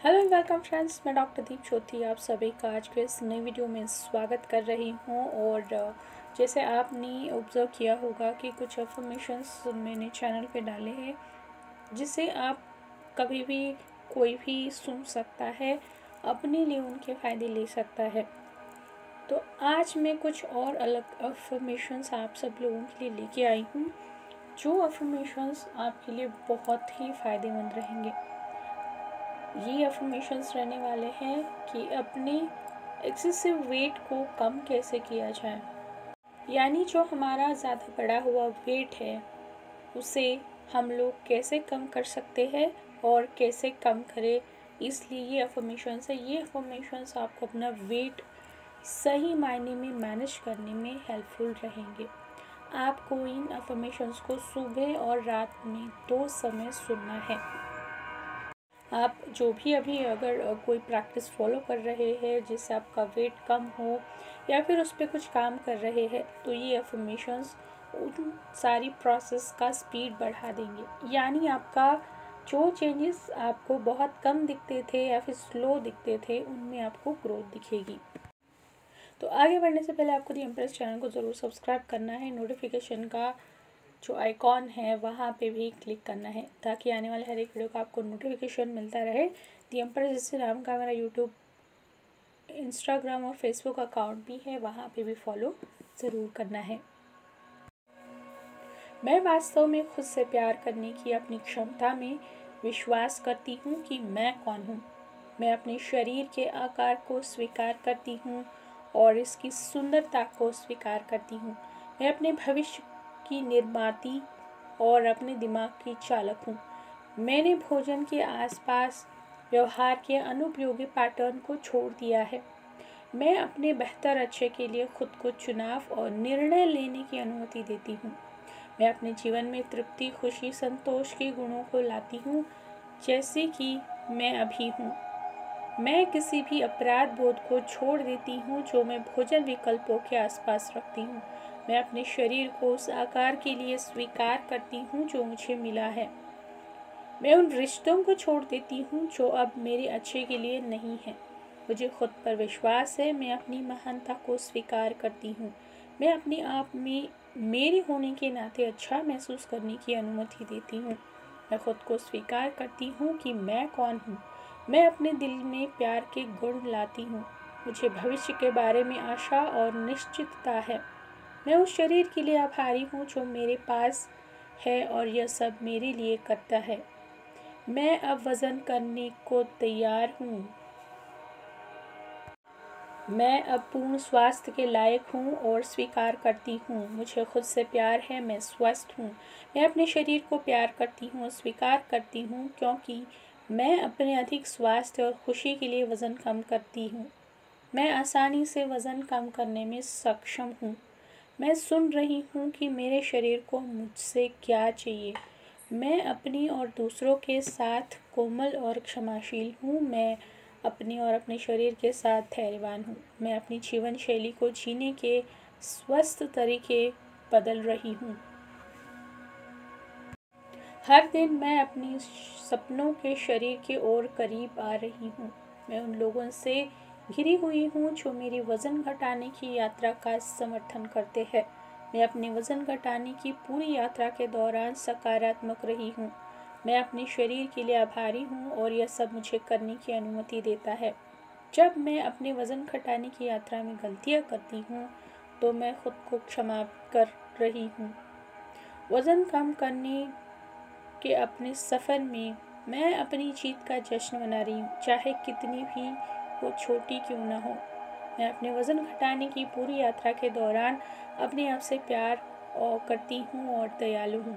Hello and welcome friends, मैं doctor दीप चौधरी आप सभी का आज के इस नई वीडियो में स्वागत कर रही हूँ। और जैसे आपने ऑब्ज़र्व किया होगा कि कुछ अफर्मेशंस मैंने चैनल पे डाले हैं जिसे आप कभी भी कोई भी सुन सकता है, अपने लिए उनके फ़ायदे ले सकता है। तो आज मैं कुछ और अलग अफर्मेशंस आप सब लोगों के लिए लेके आई हूँ, जो अफर्मेशंस आपके लिए बहुत ही फ़ायदेमंद रहेंगे। ये अफर्मेशंस रहने वाले हैं कि अपने एक्सेसिव वेट को कम कैसे किया जाए, यानी जो हमारा ज़्यादा बढ़ा हुआ वेट है उसे हम लोग कैसे कम कर सकते हैं और कैसे कम करें। इसलिए ये अफर्मेशंस है। ये अफर्मेशंस आपको अपना वेट सही मायने में मैनेज करने में हेल्पफुल रहेंगे। आपको इन अफर्मेशंस को सुबह और रात में 2 समय सुनना है। आप जो भी अभी अगर कोई प्रैक्टिस फॉलो कर रहे हैं जिससे आपका वेट कम हो या फिर उस पर कुछ काम कर रहे हैं, तो ये अफर्मेशंस उन सारी प्रोसेस का स्पीड बढ़ा देंगे। यानी आपका जो चेंजेस आपको बहुत कम दिखते थे या फिर स्लो दिखते थे, उनमें आपको ग्रोथ दिखेगी। तो आगे बढ़ने से पहले आपको दी एम्प्रेस चैनल को ज़रूर सब्सक्राइब करना है। नोटिफिकेशन का जो आइकॉन है वहाँ पे भी क्लिक करना है ताकि आने वाले हर एक वीडियो का आपको नोटिफिकेशन मिलता रहे। दी एम्प्रेस जिससे नाम का मेरा यूट्यूब, इंस्टाग्राम और फेसबुक अकाउंट भी है, वहाँ पे भी फॉलो ज़रूर करना है। मैं वास्तव में खुद से प्यार करने की अपनी क्षमता में विश्वास करती हूँ कि मैं कौन हूँ। मैं अपने शरीर के आकार को स्वीकार करती हूँ और इसकी सुंदरता को स्वीकार करती हूँ। मैं अपने भविष्य की निर्माती और अपने दिमाग की चालक हूँ। मैंने भोजन के आसपास व्यवहार के अनुपयोगी पैटर्न को छोड़ दिया है। मैं अपने बेहतर अच्छे के लिए खुद को चुनाव और निर्णय लेने की अनुमति देती हूँ। मैं अपने जीवन में तृप्ति, खुशी, संतोष के गुणों को लाती हूँ, जैसे कि मैं अभी हूँ। मैं किसी भी अपराध बोध को छोड़ देती हूँ जो मैं भोजन विकल्पों के आसपास रखती हूँ। मैं अपने शरीर को उस आकार के लिए स्वीकार करती हूँ जो मुझे मिला है। मैं उन रिश्तों को छोड़ देती हूँ जो अब मेरे अच्छे के लिए नहीं है। मुझे खुद पर विश्वास है। मैं अपनी महानता को स्वीकार करती हूँ। मैं अपने आप में मेरे होने के नाते अच्छा महसूस करने की अनुमति देती हूँ। मैं खुद को स्वीकार करती हूँ कि मैं कौन हूँ। मैं अपने दिल में प्यार के गुण लाती हूँ। मुझे भविष्य के बारे में आशा और निश्चितता है। मैं उस शरीर के लिए आभारी हूँ जो मेरे पास है और यह सब मेरे लिए करता है। मैं अब वज़न करने को तैयार हूँ। मैं अब पूर्ण स्वास्थ्य के लायक हूँ और स्वीकार करती हूँ। मुझे खुद से प्यार है। मैं स्वस्थ हूँ। मैं अपने शरीर को प्यार करती हूँ, स्वीकार करती हूँ, क्योंकि मैं अपने अधिक स्वास्थ्य और खुशी के लिए वज़न कम करती हूँ। मैं आसानी से वज़न कम करने में सक्षम हूँ। मैं सुन रही हूँ कि मेरे शरीर को मुझसे क्या चाहिए। मैं अपनी और दूसरों के साथ कोमल और क्षमाशील हूँ। मैं अपनी और अपने शरीर के साथ धैर्यवान हूँ। मैं अपनी जीवन शैली को जीने के स्वस्थ तरीके बदल रही हूँ। हर दिन मैं अपनी सपनों के शरीर के ओर करीब आ रही हूँ। मैं उन लोगों से घिरी हुई हूँ जो मेरी वज़न घटाने की यात्रा का समर्थन करते हैं। मैं अपने वज़न घटाने की पूरी यात्रा के दौरान सकारात्मक रही हूँ। मैं अपने शरीर के लिए आभारी हूँ और यह सब मुझे करने की अनुमति देता है। जब मैं अपने वज़न घटाने की यात्रा में गलतियाँ करती हूँ तो मैं खुद को क्षमा कर रही हूँ। वज़न कम करने के अपने सफ़र में मैं अपनी जीत का जश्न मना रही हूँ, चाहे कितनी भी वो छोटी क्यों ना हो। मैं अपने वज़न घटाने की पूरी यात्रा के दौरान अपने आप से प्यार और करती हूँ और दयालु हूँ।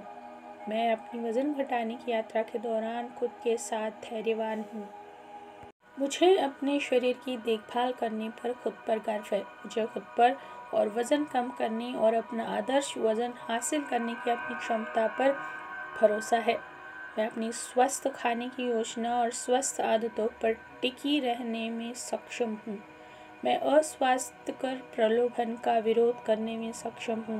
मैं अपनी वज़न घटाने की यात्रा के दौरान खुद के साथ धैर्यवान हूँ। मुझे अपने शरीर की देखभाल करने पर खुद पर गर्व है। मुझे खुद पर और वज़न कम करने और अपना आदर्श वज़न हासिल करने की अपनी क्षमता पर भरोसा है। मैं अपनी स्वस्थ खाने की योजना और स्वस्थ आदतों पर टिकी रहने में सक्षम हूँ। मैं अस्वास्थ्यकर प्रलोभन का विरोध करने में सक्षम हूँ।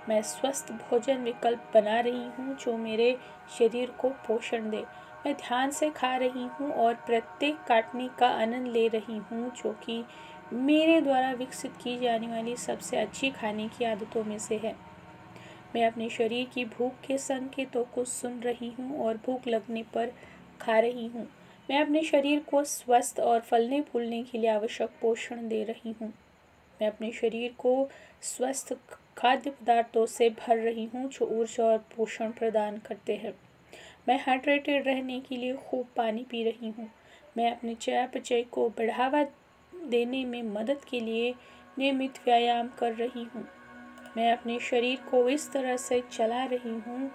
मैं स्वस्थ भोजन विकल्प बना रही हूँ जो मेरे शरीर को पोषण दे। मैं ध्यान से खा रही हूँ और प्रत्येक काटने का आनंद ले रही हूँ, जो कि मेरे द्वारा विकसित की जाने वाली सबसे अच्छी खाने की आदतों में से है। मैं अपने शरीर की भूख के संकेतों को सुन रही हूँ और भूख लगने पर खा रही हूँ। मैं अपने शरीर को स्वस्थ और फलने फूलने के लिए आवश्यक पोषण दे रही हूँ। मैं अपने शरीर को स्वस्थ खाद्य पदार्थों से भर रही हूँ, जो ऊर्जा और पोषण प्रदान करते हैं। मैं हाइड्रेटेड रहने के लिए खूब पानी पी रही हूँ। मैं अपने चयापचय को बढ़ावा देने में मदद के लिए नियमित व्यायाम कर रही हूँ। मैं अपने शरीर को इस तरह से चला रही हूँ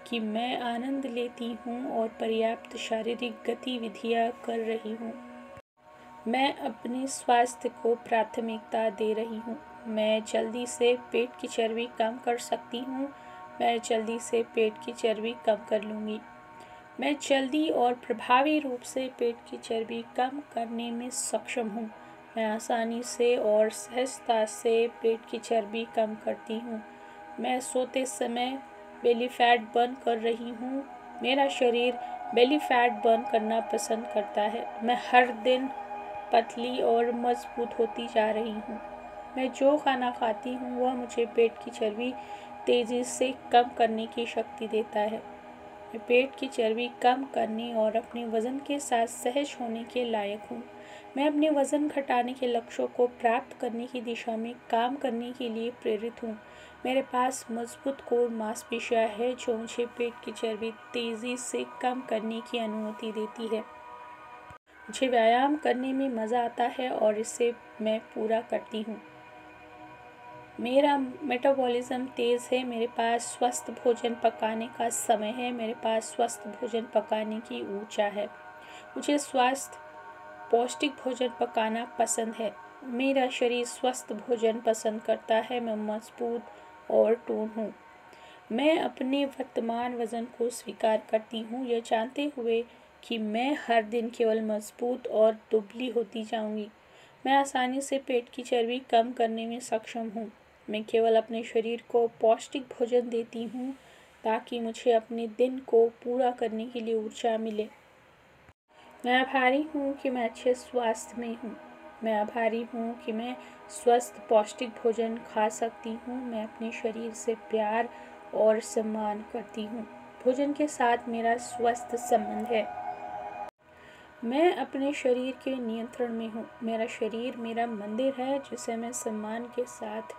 कि मैं आनंद लेती हूँ और पर्याप्त शारीरिक गतिविधियाँ कर रही हूँ। मैं अपने स्वास्थ्य को प्राथमिकता दे रही हूँ। मैं जल्दी से पेट की चर्बी कम कर सकती हूँ। मैं जल्दी से पेट की चर्बी कम कर लूँगी। मैं जल्दी और प्रभावी रूप से पेट की चर्बी कम करने में सक्षम हूँ। मैं आसानी से और सहजता से पेट की चर्बी कम करती हूँ। मैं सोते समय बेली फैट बर्न कर रही हूँ। मेरा शरीर बेली फैट बर्न करना पसंद करता है। मैं हर दिन पतली और मजबूत होती जा रही हूँ। मैं जो खाना खाती हूँ वह मुझे पेट की चर्बी तेज़ी से कम करने की शक्ति देता है। मैं पेट की चर्बी कम करने और अपने वज़न के साथ सहज होने के लायक हूँ। मैं अपने वज़न घटाने के लक्ष्यों को प्राप्त करने की दिशा में काम करने के लिए प्रेरित हूँ। मेरे पास मजबूत कोर मांसपेशियाँ हैं, जो मुझे पेट की चर्बी तेज़ी से कम करने की अनुमति देती है। मुझे व्यायाम करने में मज़ा आता है और इसे मैं पूरा करती हूँ। मेरा मेटाबॉलिज्म तेज़ है। मेरे पास स्वस्थ भोजन पकाने का समय है। मेरे पास स्वस्थ भोजन पकाने की ऊर्जा है। मुझे स्वस्थ पौष्टिक भोजन पकाना पसंद है। मेरा शरीर स्वस्थ भोजन पसंद करता है। मैं मजबूत और टून हूँ। मैं अपने वर्तमान वज़न को स्वीकार करती हूँ, यह जानते हुए कि मैं हर दिन केवल मजबूत और दुबली होती जाऊँगी। मैं आसानी से पेट की चर्बी कम करने में सक्षम हूँ। मैं केवल अपने शरीर को पौष्टिक भोजन देती हूँ ताकि मुझे अपने दिन को पूरा करने के लिए ऊर्जा मिले। मैं आभारी हूँ कि मैं अच्छे स्वास्थ्य में हूँ। मैं आभारी हूँ कि मैं स्वस्थ पौष्टिक भोजन खा सकती हूँ। मैं अपने शरीर से प्यार और सम्मान करती हूँ। भोजन के साथ मेरा स्वस्थ संबंध है। मैं अपने शरीर के नियंत्रण में हूँ। मेरा शरीर मेरा मंदिर है, जिसे मैं सम्मान के साथ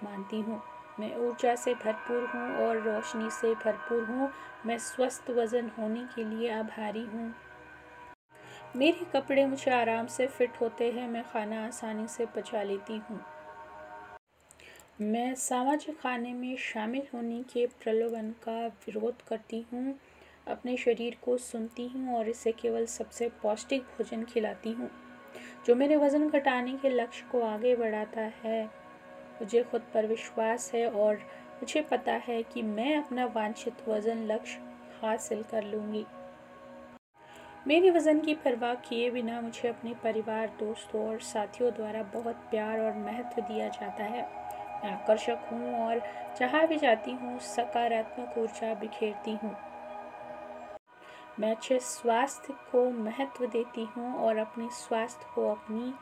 मानती हूँ। मैं ऊर्जा से भरपूर हूँ और रोशनी से भरपूर हूँ। मैं स्वस्थ वज़न होने के लिए आभारी हूँ। मेरे कपड़े मुझे आराम से फिट होते हैं। मैं खाना आसानी से पचा लेती हूँ। मैं सामाजिक खाने में शामिल होने के प्रलोभन का विरोध करती हूँ। अपने शरीर को सुनती हूँ और इसे केवल सबसे पौष्टिक भोजन खिलाती हूँ, जो मेरे वज़न घटाने के लक्ष्य को आगे बढ़ाता है। मुझे खुद पर विश्वास है और मुझे पता है कि मैं अपना वांछित वज़न लक्ष्य हासिल कर लूँगी। मेरे वज़न की परवाह किए बिना मुझे अपने परिवार, दोस्तों और साथियों द्वारा बहुत प्यार और महत्व दिया जाता है। मैं आकर्षक हूँ और जहाँ भी जाती हूँ सकारात्मक ऊर्जा बिखेरती हूँ। मैं अच्छे स्वास्थ्य को महत्व देती हूँ और अपने स्वास्थ्य को अपनी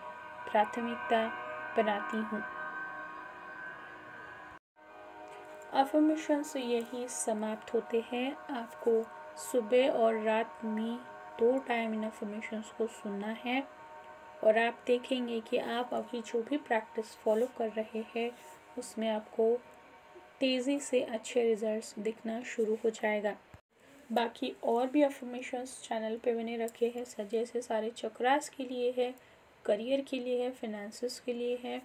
प्राथमिकता बनाती हूँ। अफर्मेशंस यही समाप्त होते हैं। आपको सुबह और रात में 2 टाइम इन अफर्मेशंस को सुनना है और आप देखेंगे कि आप अभी जो भी प्रैक्टिस फॉलो कर रहे हैं उसमें आपको तेज़ी से अच्छे रिजल्ट्स दिखना शुरू हो जाएगा। बाकी और भी अफर्मेशंस चैनल पे मैंने रखे हैं, जैसे सारे चक्रास के लिए है, करियर के लिए है, फिनेंसेस के लिए है,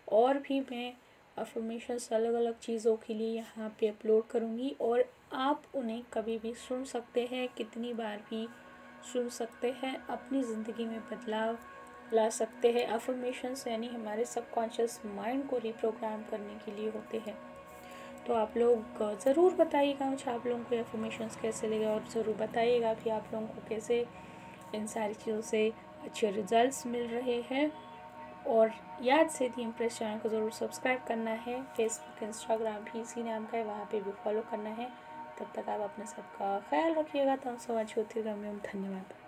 और भी मैं अफर्मेशंस अलग अलग चीज़ों के लिए यहाँ पे अपलोड करूँगी और आप उन्हें कभी भी सुन सकते हैं, कितनी बार भी सुन सकते हैं, अपनी ज़िंदगी में बदलाव ला सकते हैं। अफर्मेशंस यानी हमारे सबकॉन्शियस माइंड को रिप्रोग्राम करने के लिए होते हैं। तो आप लोग ज़रूर बताइएगा मुझे आप लोगों को अफर्मेशंस कैसे लगे और ज़रूर बताइएगा कि आप लोगों को कैसे इन सारी चीज़ों से अच्छे रिजल्ट्स मिल रहे हैं। और याद से दी इम्प्रेस चैनल को ज़रूर सब्सक्राइब करना है। फेसबुक, इंस्टाग्राम भी इसी नाम का है, वहाँ पे भी फॉलो करना है तब तक आप अपने सबका ख्याल रखिएगा। तो समाज होती धन्यवाद।